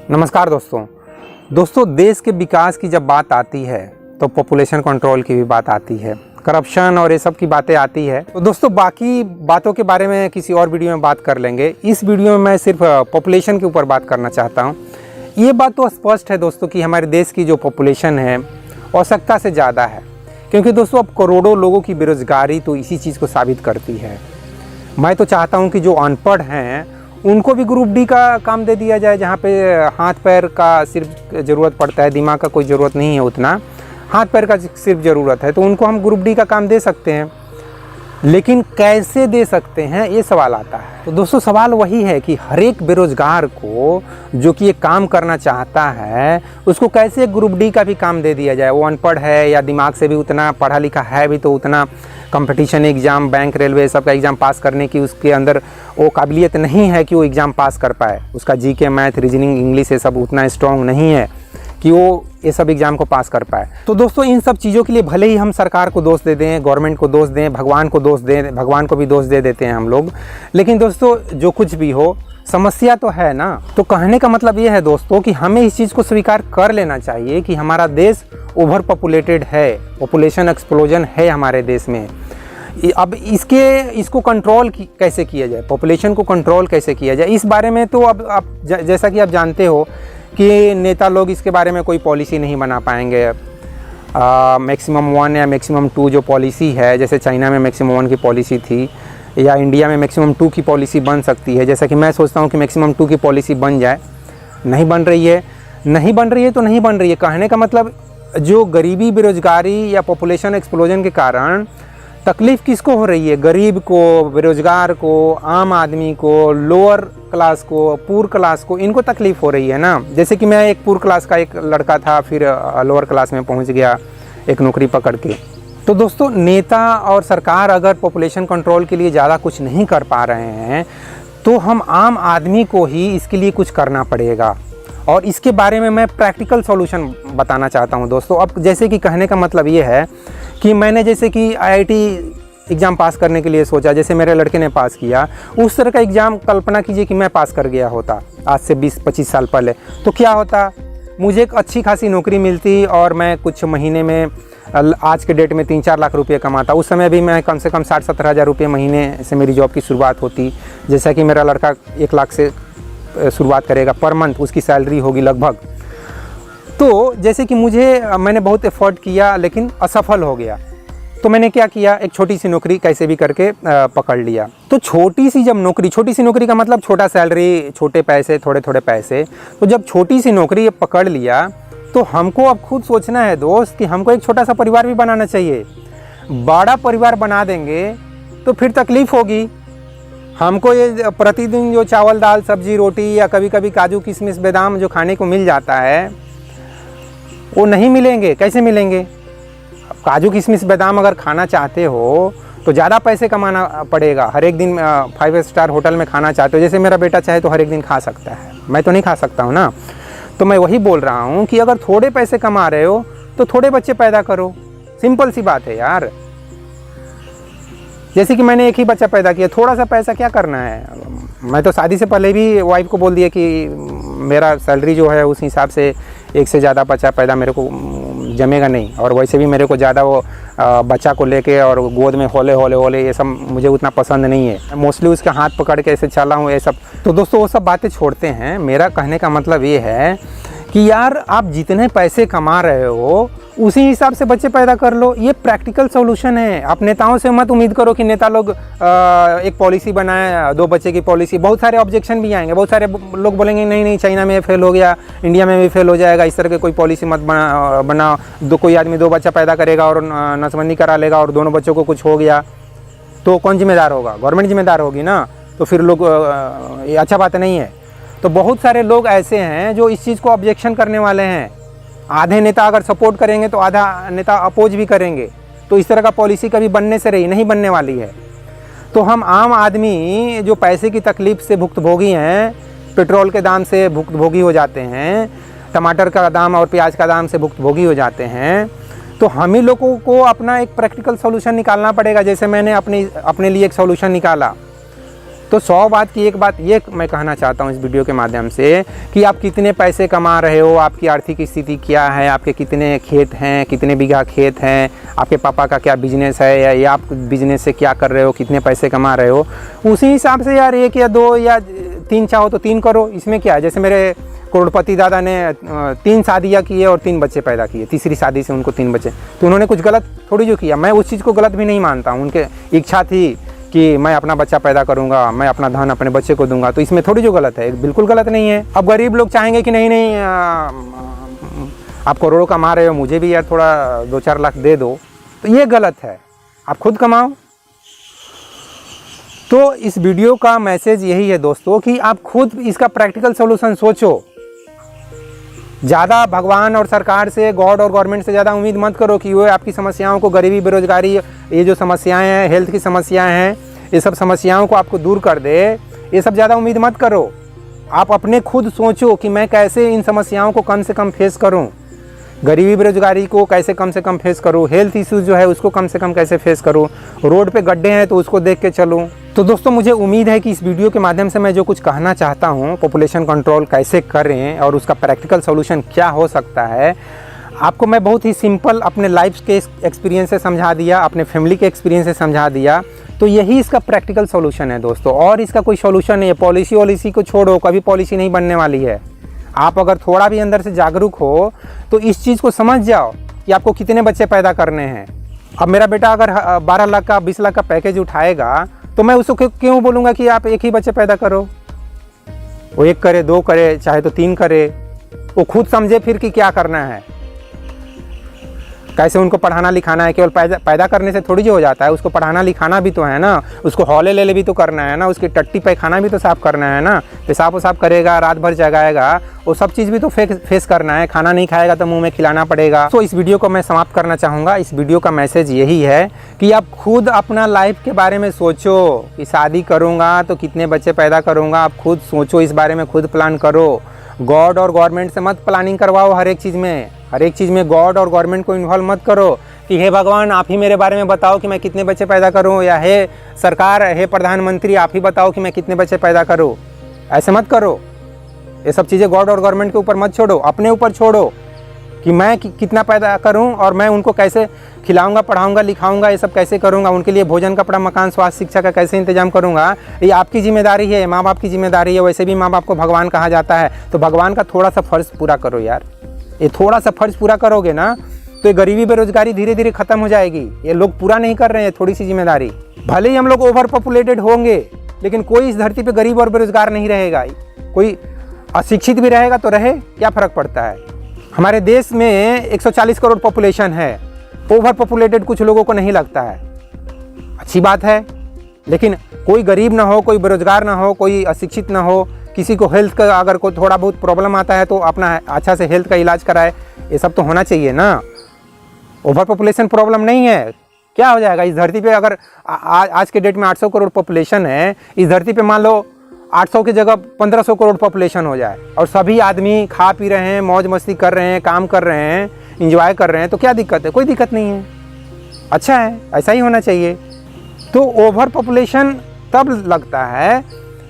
नमस्कार दोस्तों देश के विकास की जब बात आती है तो पॉपुलेशन कंट्रोल की भी बात आती है, करप्शन और ये सब की बातें आती है। तो दोस्तों बाकी बातों के बारे में किसी और वीडियो में बात कर लेंगे। इस वीडियो में मैं सिर्फ पॉपुलेशन के ऊपर बात करना चाहता हूँ। ये बात तो स्पष्ट है दोस्तों कि हमारे देश की जो पॉपुलेशन है आवश्यकता से ज़्यादा है, क्योंकि दोस्तों अब करोड़ों लोगों की बेरोजगारी तो इसी चीज़ को साबित करती है। मैं तो चाहता हूँ कि जो अनपढ़ हैं उनको भी ग्रुप डी का काम दे दिया जाए, जहाँ पे हाथ पैर का सिर्फ ज़रूरत पड़ता है, दिमाग का कोई ज़रूरत नहीं है, उतना हाथ पैर का सिर्फ ज़रूरत है, तो उनको हम ग्रुप डी का काम दे सकते हैं। लेकिन कैसे दे सकते हैं ये सवाल आता है। तो दोस्तों सवाल वही है कि हर एक बेरोजगार को जो कि ये काम करना चाहता है उसको कैसे ग्रुप डी का भी काम दे दिया जाए। वो अनपढ़ है या दिमाग से भी उतना पढ़ा लिखा है भी तो उतना कंपटीशन एग्ज़ाम, बैंक, रेलवे सब का एग्ज़ाम पास करने की उसके अंदर वो काबिलियत नहीं है कि वो एग्ज़ाम पास कर पाए। उसका जीके, मैथ, रीजनिंग, इंग्लिश ये सब उतना स्ट्रॉन्ग नहीं है कि वो ये सब एग्ज़ाम को पास कर पाए। तो दोस्तों इन सब चीज़ों के लिए भले ही हम सरकार को दोष दे दें, गवर्नमेंट को दोष दें, भगवान को दोष दें, भगवान को भी दोष दे देते हैं हम लोग, लेकिन दोस्तों जो कुछ भी हो समस्या तो है ना। तो कहने का मतलब ये है दोस्तों कि हमें इस चीज़ को स्वीकार कर लेना चाहिए कि हमारा देश ओवर पॉपुलेटेड है, पॉपुलेशन एक्सप्लोजन है हमारे देश में। अब इसको कंट्रोल कैसे किया जाए, पॉपुलेशन को कंट्रोल कैसे किया जाए, इस बारे में तो अब आप जैसा कि आप जानते हो कि नेता लोग इसके बारे में कोई पॉलिसी नहीं बना पाएंगे। मैक्सिमम 1 या मैक्सिमम 2 जो पॉलिसी है, जैसे चाइना में मैक्सिमम 1 की पॉलिसी थी या इंडिया में मैक्सिमम 2 की पॉलिसी बन सकती है। जैसा कि मैं सोचता हूँ कि मैक्सिमम 2 की पॉलिसी बन जाए, नहीं बन रही है तो नहीं बन रही है। कहने का मतलब जो गरीबी, बेरोजगारी या पॉपुलेशन एक्सप्लोजन के कारण तकलीफ़ किसको हो रही है? गरीब को, बेरोजगार को, आम आदमी को, लोअर क्लास को, पुअर क्लास को, इनको तकलीफ़ हो रही है ना। जैसे कि मैं एक पुअर क्लास का एक लड़का था, फिर लोअर क्लास में पहुंच गया एक नौकरी पकड़ के। तो दोस्तों नेता और सरकार अगर पॉपुलेशन कंट्रोल के लिए ज़्यादा कुछ नहीं कर पा रहे हैं तो हम आम आदमी को ही इसके लिए कुछ करना पड़ेगा, और इसके बारे में मैं प्रैक्टिकल सॉल्यूशन बताना चाहता हूं दोस्तों। अब जैसे कि कहने का मतलब ये है कि मैंने जैसे कि IIT एग्ज़ाम पास करने के लिए सोचा, जैसे मेरे लड़के ने पास किया, उस तरह का एग्ज़ाम कल्पना कीजिए कि मैं पास कर गया होता आज से 20-25 साल पहले, तो क्या होता? मुझे एक अच्छी खासी नौकरी मिलती और मैं कुछ महीने में, आज के डेट में 3-4 लाख रुपये कमाता। उस समय भी मैं कम से कम 60-70 हज़ार रुपये महीने से मेरी जॉब की शुरुआत होती। जैसा कि मेरा लड़का 1 लाख से शुरुआत करेगा पर मंथ, उसकी सैलरी होगी लगभग। तो जैसे कि मैंने बहुत एफर्ट किया लेकिन असफल हो गया, तो मैंने क्या किया, एक छोटी सी नौकरी कैसे भी करके पकड़ लिया। तो छोटी सी नौकरी का मतलब छोटा सैलरी, छोटे पैसे, थोड़े पैसे। तो जब छोटी सी नौकरी पकड़ लिया तो हमको अब खुद सोचना है दोस्त कि हमको एक छोटा सा परिवार भी बनाना चाहिए। बड़ा परिवार बना देंगे तो फिर तकलीफ़ होगी हमको। ये प्रतिदिन जो चावल, दाल, सब्जी, रोटी या कभी कभी काजू, किशमिश, बादाम जो खाने को मिल जाता है वो नहीं मिलेंगे। कैसे मिलेंगे? काजू, किशमिश, बादाम अगर खाना चाहते हो तो ज़्यादा पैसे कमाना पड़ेगा। हर एक दिन 5 स्टार होटल में खाना चाहते हो, जैसे मेरा बेटा चाहे तो हर एक दिन खा सकता है, मैं तो नहीं खा सकता हूँ ना। तो मैं वही बोल रहा हूँ कि अगर थोड़े पैसे कमा रहे हो तो थोड़े बच्चे पैदा करो। सिंपल सी बात है यार। जैसे कि मैंने एक ही बच्चा पैदा किया, थोड़ा सा पैसा क्या करना है। मैं तो शादी से पहले भी वाइफ को बोल दिया कि मेरा सैलरी जो है उस हिसाब से एक से ज़्यादा बच्चा पैदा मेरे को जमेगा नहीं, और वैसे भी मेरे को ज़्यादा वो बच्चा को लेके और गोद में होले ये सब मुझे उतना पसंद नहीं है। मोस्टली उसका हाथ पकड़ के ऐसे चला हूँ ये सब। तो दोस्तों वो सब बातें छोड़ते हैं। मेरा कहने का मतलब ये है कि यार आप जितने पैसे कमा रहे हो उसी हिसाब से बच्चे पैदा कर लो। ये प्रैक्टिकल सॉल्यूशन है। आप नेताओं से मत उम्मीद करो कि नेता लोग एक पॉलिसी बनाए, 2 बच्चे की पॉलिसी। बहुत सारे ऑब्जेक्शन भी आएंगे, बहुत सारे लोग बोलेंगे नहीं चाइना में फेल हो गया, इंडिया में भी फेल हो जाएगा, इस तरह की कोई पॉलिसी मत बनाओ। कोई आदमी 2 बच्चा पैदा करेगा और नसबंदी करा लेगा और दोनों बच्चों को कुछ हो गया तो कौन जिम्मेदार होगा? गवर्नमेंट जिम्मेदार होगी ना। तो फिर लोग ये अच्छा बात नहीं है। तो बहुत सारे लोग ऐसे हैं जो इस चीज़ को ऑब्जेक्शन करने वाले हैं। आधे नेता अगर सपोर्ट करेंगे तो आधा नेता अपोज भी करेंगे। तो इस तरह का पॉलिसी कभी बनने से नहीं बनने वाली है। तो हम आम आदमी जो पैसे की तकलीफ़ से भुक्तभोगी हैं, पेट्रोल के दाम से भुक्तभोगी हो जाते हैं, टमाटर का दाम और प्याज का दाम से भुक्तभोगी हो जाते हैं, तो हम ही लोगों को अपना एक प्रैक्टिकल सॉल्यूशन निकालना पड़ेगा। जैसे मैंने अपने लिए एक सॉल्यूशन निकाला। तो 100 बात की एक बात ये मैं कहना चाहता हूँ इस वीडियो के माध्यम से कि आप कितने पैसे कमा रहे हो, आपकी आर्थिक स्थिति क्या है, आपके कितने खेत हैं, कितने बीघा खेत हैं, आपके पापा का क्या बिजनेस है या आप बिजनेस से क्या कर रहे हो, कितने पैसे कमा रहे हो, उसी हिसाब से यार 1 या 2 या 3 चाहो तो 3 करो। इसमें क्या है, जैसे मेरे करोड़पति दादा ने 3 शादियाँ की है और 3 बच्चे पैदा किए, तीसरी शादी से उनको 3 बच्चे, तो उन्होंने कुछ गलत थोड़ी जो किया। मैं उस चीज़ को गलत भी नहीं मानता हूँ। उनके इच्छा थी कि मैं अपना बच्चा पैदा करूँगा, मैं अपना धन अपने बच्चे को दूंगा, तो इसमें थोड़ी जो गलत है, बिल्कुल गलत नहीं है। अब गरीब लोग चाहेंगे कि नहीं आप करोड़ों कमा रहे हो, मुझे भी यार थोड़ा 2-4 लाख दे दो, तो ये गलत है। आप खुद कमाओ। तो इस वीडियो का मैसेज यही है दोस्तों कि आप खुद इसका प्रैक्टिकल सॉल्यूशन सोचो। ज़्यादा भगवान और सरकार से, गॉड और गवर्नमेंट से ज़्यादा उम्मीद मत करो कि वो आपकी समस्याओं को, गरीबी, बेरोजगारी, ये जो समस्याएं हैं, हेल्थ की समस्याएं हैं, ये सब समस्याओं को आपको दूर कर दे, ये सब ज़्यादा उम्मीद मत करो। आप अपने खुद सोचो कि मैं कैसे इन समस्याओं को कम से कम फेस करूं, गरीबी बेरोजगारी को कैसे कम से कम फेस करूं, हेल्थ इश्यूज जो है उसको कम से कम कैसे फेस करूं, रोड पे गड्ढे हैं तो उसको देख के चलूं। तो दोस्तों मुझे उम्मीद है कि इस वीडियो के माध्यम से मैं जो कुछ कहना चाहता हूं, पॉपुलेशन कंट्रोल कैसे करें और उसका प्रैक्टिकल सॉल्यूशन क्या हो सकता है, आपको मैं बहुत ही सिंपल अपने लाइफ के एक्सपीरियंस से समझा दिया, अपने फैमिली के एक्सपीरियंस से समझा दिया। तो यही इसका प्रैक्टिकल सॉल्यूशन है दोस्तों, और इसका कोई सॉल्यूशन नहीं है। पॉलिसी को छोड़ो, कभी पॉलिसी नहीं बनने वाली है। आप अगर थोड़ा भी अंदर से जागरूक हो तो इस चीज़ को समझ जाओ कि आपको कितने बच्चे पैदा करने हैं। अब मेरा बेटा अगर 12 लाख का 20 लाख का पैकेज उठाएगा तो मैं उसको क्यों बोलूँगा कि आप 1 ही बच्चे पैदा करो। वो 1 करे, 2 करे, चाहे तो 3 करे, वो खुद समझे फिर कि क्या करना है, कैसे उनको पढ़ाना लिखाना है। केवल पैदा करने से थोड़ी जो हो जाता है, उसको पढ़ाना लिखाना भी तो है ना, उसको हौले ले भी तो करना है ना, उसकी टट्टी पैखाना भी तो साफ़ करना है ना, पेशाब वसाब करेगा, रात भर जगाएगा, वो सब चीज़ भी तो फेस करना है। खाना नहीं खाएगा तो मुंह में खिलाना पड़ेगा। तो इस वीडियो को मैं समाप्त करना चाहूँगा। इस वीडियो का मैसेज यही है कि आप खुद अपना लाइफ के बारे में सोचो कि शादी करूँगा तो कितने बच्चे पैदा करूँगा। आप खुद सोचो, इस बारे में खुद प्लान करो। गॉड और गवर्नमेंट से मत प्लानिंग करवाओ। हर एक चीज़ में गॉड और गवर्नमेंट को इन्वॉल्व मत करो कि हे भगवान आप ही मेरे बारे में बताओ कि मैं कितने बच्चे पैदा करूं, या हे सरकार, हे प्रधानमंत्री आप ही बताओ कि मैं कितने बच्चे पैदा करूं। ऐसे मत करो। ये सब चीज़ें गॉड और गवर्नमेंट के ऊपर मत छोड़ो, अपने ऊपर छोड़ो कि मैं कितना पैदा करूं और मैं उनको कैसे खिलाऊंगा, पढ़ाऊंगा, लिखाऊंगा, ये सब कैसे करूंगा, उनके लिए भोजन, कपड़ा, मकान, स्वास्थ्य, शिक्षा का कैसे इंतजाम करूंगा। ये आपकी जिम्मेदारी है, माँ बाप की जिम्मेदारी है। वैसे भी माँ बाप को भगवान कहा जाता है, तो भगवान का थोड़ा सा फर्ज पूरा करो यार। ये थोड़ा सा फर्ज पूरा करोगे ना तो ये गरीबी बेरोजगारी धीरे धीरे खत्म हो जाएगी। ये लोग पूरा नहीं कर रहे हैं थोड़ी सी जिम्मेदारी। भले ही हम लोग ओवर पॉपुलेटेड होंगे, लेकिन कोई इस धरती पे गरीब और बेरोजगार नहीं रहेगा। कोई अशिक्षित भी रहेगा तो रहे, क्या फ़र्क पड़ता है। हमारे देश में 140 करोड़ पॉपुलेशन है। ओवर पॉपुलेटेड कुछ लोगों को नहीं लगता है, अच्छी बात है। लेकिन कोई गरीब ना हो, कोई बेरोजगार ना हो, कोई अशिक्षित ना हो, किसी को हेल्थ का अगर कोई थोड़ा बहुत प्रॉब्लम आता है तो अपना अच्छा से हेल्थ का इलाज कराए। ये सब तो होना चाहिए ना। ओवर पॉपुलेशन प्रॉब्लम नहीं है। क्या हो जाएगा इस धरती पे अगर आज के डेट में 800 करोड़ पॉपुलेशन है, इस धरती पे मान लो 800 की जगह 1500 करोड़ पॉपुलेशन हो जाए और सभी आदमी खा पी रहे हैं, मौज मस्ती कर रहे हैं, काम कर रहे हैं, इंजॉय कर रहे हैं, तो क्या दिक्कत है? कोई दिक्कत नहीं है, अच्छा है, ऐसा ही होना चाहिए। तो ओवर पॉपुलेशन तब लगता है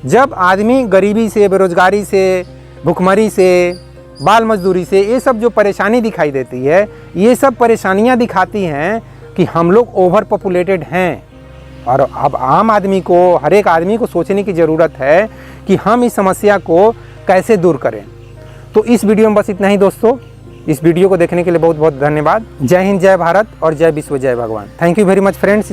जब आदमी गरीबी से, बेरोजगारी से, भुखमरी से, बाल मजदूरी से, ये सब जो परेशानी दिखाई देती है, ये सब परेशानियां दिखाती हैं कि हम लोग ओवर पॉपुलेटेड हैं। और अब आम आदमी को, हर एक आदमी को सोचने की ज़रूरत है कि हम इस समस्या को कैसे दूर करें। तो इस वीडियो में बस इतना ही दोस्तों। इस वीडियो को देखने के लिए बहुत बहुत धन्यवाद। जय हिंद, जय भारत और जय विश्व, जय भगवान। Thank you very much friends.